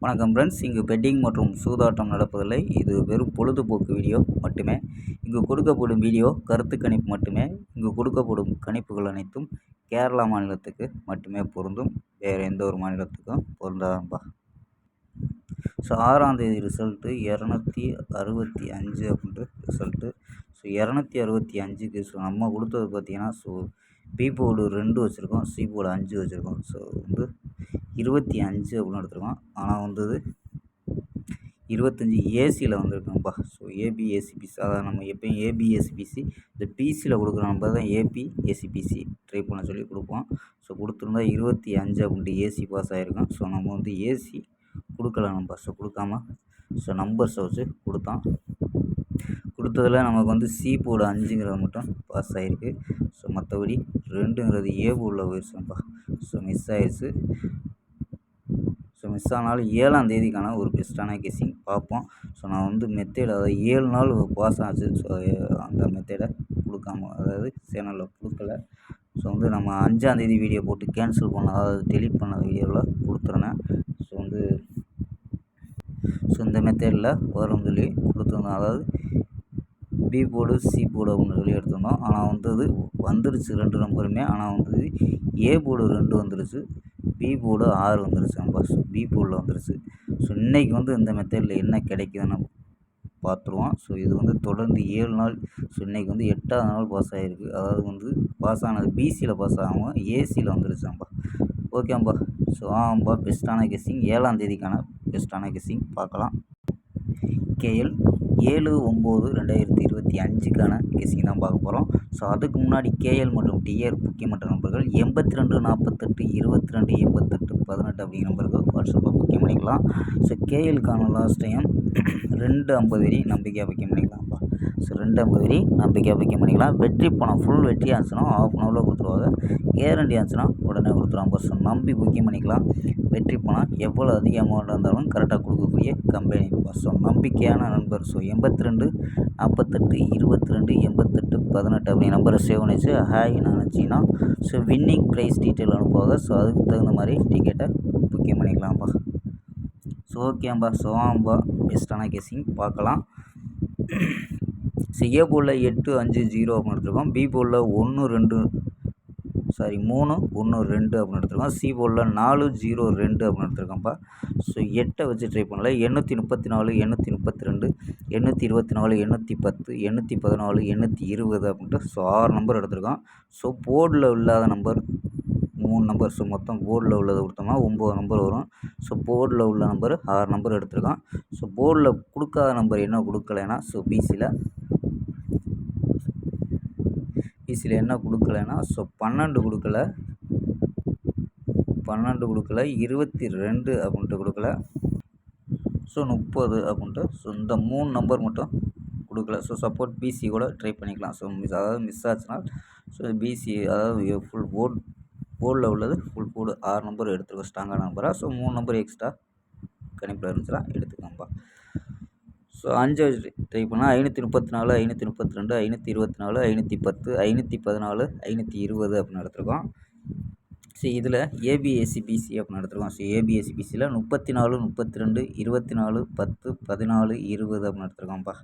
வணக்கம் ஃப்ரெண்ட்ஸ், இங்கு பெட்டிங் மற்றும் சூதாட்டம் நடப்பதில்லை. இது வெறும் பொழுதுபோக்கு வீடியோ மட்டுமே. இங்கு கொடுக்கப்படும் வீடியோ கருத்து கணிப்பு மட்டுமே. இங்கு கொடுக்கப்படும் கணிப்புகள் அனைத்தும் கேரளா மாநிலத்துக்கு மட்டுமே பொருந்தும். வேறு எந்த ஒரு மாநிலத்துக்கும் பொருந்தாதப்பா. ஸோ 6ஆம் தேதி ரிசல்ட்டு 265 அப்படின்ட்டு ரிசல்ட்டு. ஸோ 265க்கு நம்ம கொடுத்தது பார்த்திங்கன்னா, பி போர்டு 2 வச்சுருக்கோம், சி போர்டு 5 வச்சுருக்கோம். ஸோ 25 அப்படின்னு எடுத்துருக்கோம். ஆனால் 25 ஏசியில் வந்திருக்குங்கப்பா. ஸோ ஏபி ஏசிபிசி, அதாவது நம்ம எப்பயும் ஏபி ஏசிபிசி, இந்த பிசியில் கொடுக்குற நம்பர் தான் ஏபி ஏசிபிசி ட்ரை பண்ண சொல்லி கொடுப்போம். ஸோ கொடுத்துருந்தா 25 அப்படின்ட்டு ஏசி பாஸ் ஆகிருக்கோம். ஸோ நம்ம ஏசி கொடுக்கல நம்பர். ஸோ கொடுக்காம நம்பர்ஸை வச்சு கொடுத்ததில் நமக்கு சி போர்டு 5ங்கிறது மட்டும் பாஸ் ஆகிருக்கு. ஸோ மற்றபடி 2ங்கிறது ஏ போர்டில் போயிடுச்சுப்பா. ஸோ மிஸ் ஆயிடுச்சு. மிஸ் ஆனாலும் 7ஆம் தேதிக்கான ஒரு பெஸ்ட்டான கெஸ்ஸிங் பார்ப்போம். ஸோ நான் மெத்தேட், அதாவது 7 நாள் பாஸ் ஆச்சு. ஸோ அந்த மெத்தேடை கொடுக்காம, அதாவது சேனலில் கொடுக்கல. ஸோ நம்ம 5ஆம் தேதி வீடியோ போட்டு கேன்சல் பண்ண, அதாவது டெலிட் பண்ண வீடியோவில் கொடுத்துருந்தேன். ஸோ இந்த மெத்தேடில் வரும் சொல்லி கொடுத்துருந்தோம். அதாவது பி போர்டு சி போர்டு அப்படின்னு சொல்லி எடுத்திருந்தோம். ஆனால் வந்துருச்சு 2 நம்பருமே. ஆனால் ஏ போர்டு 2 வந்துருச்சு, பி போர்டு 6 வந்துருச்சு. நம்ம பி போர்டில் வந்துருச்சு. ஸோ இன்றைக்கி இந்த மெத்தடில் என்ன கிடைக்குதுன்னு பார்த்துருவோம். ஸோ இது தொடர்ந்து 7 நாள். ஸோ இன்றைக்கி 8ஆவது நாள் பாஸ் ஆகிருக்கு. அதாவது பாஸ் ஆனது பிசியில் பாஸ் ஆகாமல் ஏசியில் வந்துருச்சாம்பா. ஓகேம்பா. ஸோ பெஸ்ட்டான கெஸ்ஸிங் 7ஆம் தேதிக்கான பெஸ்ட்டான கெஸ்ஸிங் பார்க்கலாம். கேஎல் 7/9/2025க்கான கெஸ்ஸிங் தான் பார்க்க போகிறோம். ஸோ அதுக்கு முன்னாடி கேஎல் மற்றும் டிஆர் முக்கியமற்ற நம்பர்கள் 82 48 22 88 18 அப்படிங்கிற நம்பர்கள் வாட்ஸ்அப்பில் புக்கிங் பண்ணிக்கலாம். ஸோ கேஎலுக்கான லாஸ்ட் டைம் 250 வரி நம்பிக்கையாக புக்கிங் பண்ணிக்கலாம்ப்பா. ஸோ 250 வரி நம்பிக்கையாக புக்கிங் பண்ணிக்கலாம். வெற்றி பணம் ஃபுல் வெற்றி ஆச்சுன்னா ½ ஹவரில் கொடுத்துருவாங்க. கேரண்டி ஆச்சுன்னா உடனே கொடுத்துருவாங்க. ஸோ நம்பி புக்கிங் பண்ணிக்கலாம். வெற்றி பணம் எவ்வளோ அதிக அமௌண்ட் இருந்தாலும் கரெக்டாக கொடுக்கக்கூடிய கம்பெனி. ஸோ நம்பிக்கையான நண்பர். ஸோ 82 48 22 88 18 அப்படி நம்பரை சேவ் பண்ணிச்சு ஹாய் நினச்சிங்கன்னா ஸோ வின்னிங் ப்ரைஸ் டீட்டெயில் அனுப்புவாங்க. ஸோ அதுக்கு தகுந்த மாதிரி டிக்கெட்டை புக்கிங் பண்ணிக்கலாம்ப்பா. ஸோ ஓகேம்பா. ஸோ பெஸ்ட்டான கெஸ்ஸிங் பார்க்கலாம். ஸோ ஏ போர்டில் 8 5 0 அப்படின்னு எடுத்துருக்கோம். பி போர்டில் 3 1 2 அப்படின்னு எடுத்துருக்கோம். சி போர்டில் 4 0 2 அப்படின்னு எடுத்துருக்கோம்ப்பா. ஸோ 8 வச்சு ட்ரை பண்ணல. 834 832 824 810 814 820 அப்படின்ட்டு 6 நம்பர் எடுத்துருக்கோம். ஸோ போர்டில் இல்லாத நம்பர் 3 நம்பர். ஸோ மொத்தம் போர்டில் உள்ளதை கொடுத்தோம்னா 9 நம்பர் வரும். ஸோ போர்டில் உள்ள நம்பர் 6 நம்பர் எடுத்துருக்கோம். ஸோ போர்டில் கொடுக்காத நம்பர் என்ன கொடுக்கலைன்னா, ஸோ பிசியில் என்ன கொடுக்கலைன்னா, ஸோ 12 கொடுக்கல, 22 அப்படின்ட்டு கொடுக்கல, ஸோ 30 அப்படின்ட்டு. ஸோ இந்த 3 நம்பர் மட்டும் கொடுக்கல. ஸோ சப்போர்ட் பிசி கூட ட்ரை பண்ணிக்கலாம். ஸோ அதாவது மிஸ் ஆச்சுன்னா ஸோ பிசி, அதாவது ஃபுல் போர்டில் உள்ளது ஃபுல் போர்டு 6 நம்பர் எடுத்துருக்கோம் ஸ்ட்ராங்கான நம்பராக. ஸோ 3 நம்பர் எக்ஸ்ட்ரா கணிப்பில் இருந்துச்சுன்னா எடுத்துக்கோம்பா. ஸோ 5 ட்ரை பண்ணால் 534 532 524 510 514 520 அப்படின்னு எடுத்துருக்கோம். ஸோ இதில் ஏபிஎஸ்சிபிசி அப்படின்னு எடுத்துருக்கோம். ஸோ ஏபிஎஸ்சிபிசியில் 34 32 24 10 14 20 அப்படின்னு எடுத்துருக்கோம்ப்பா.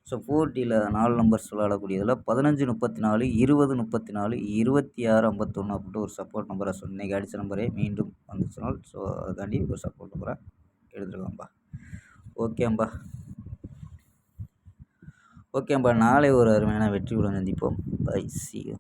ஸோ 4டியில் 4 நம்பர்ஸ் விளையாடக்கூடியதில் 15 34 20 34 26 51 அப்படின்ட்டு ஒரு சப்போர்ட் நம்பரை. ஸோ இன்றைக்கி அடித்த நம்பரே மீண்டும் வந்துச்சுனால் ஸோ அதுக்காண்டி ஒரு சப்போர்ட் நம்பரை எடுத்துருக்கோம்ப்பா. ஓகேம்பா. நாளை ஒரு அருமையான வெற்றியுடன் சந்திப்போம். Bye, see you.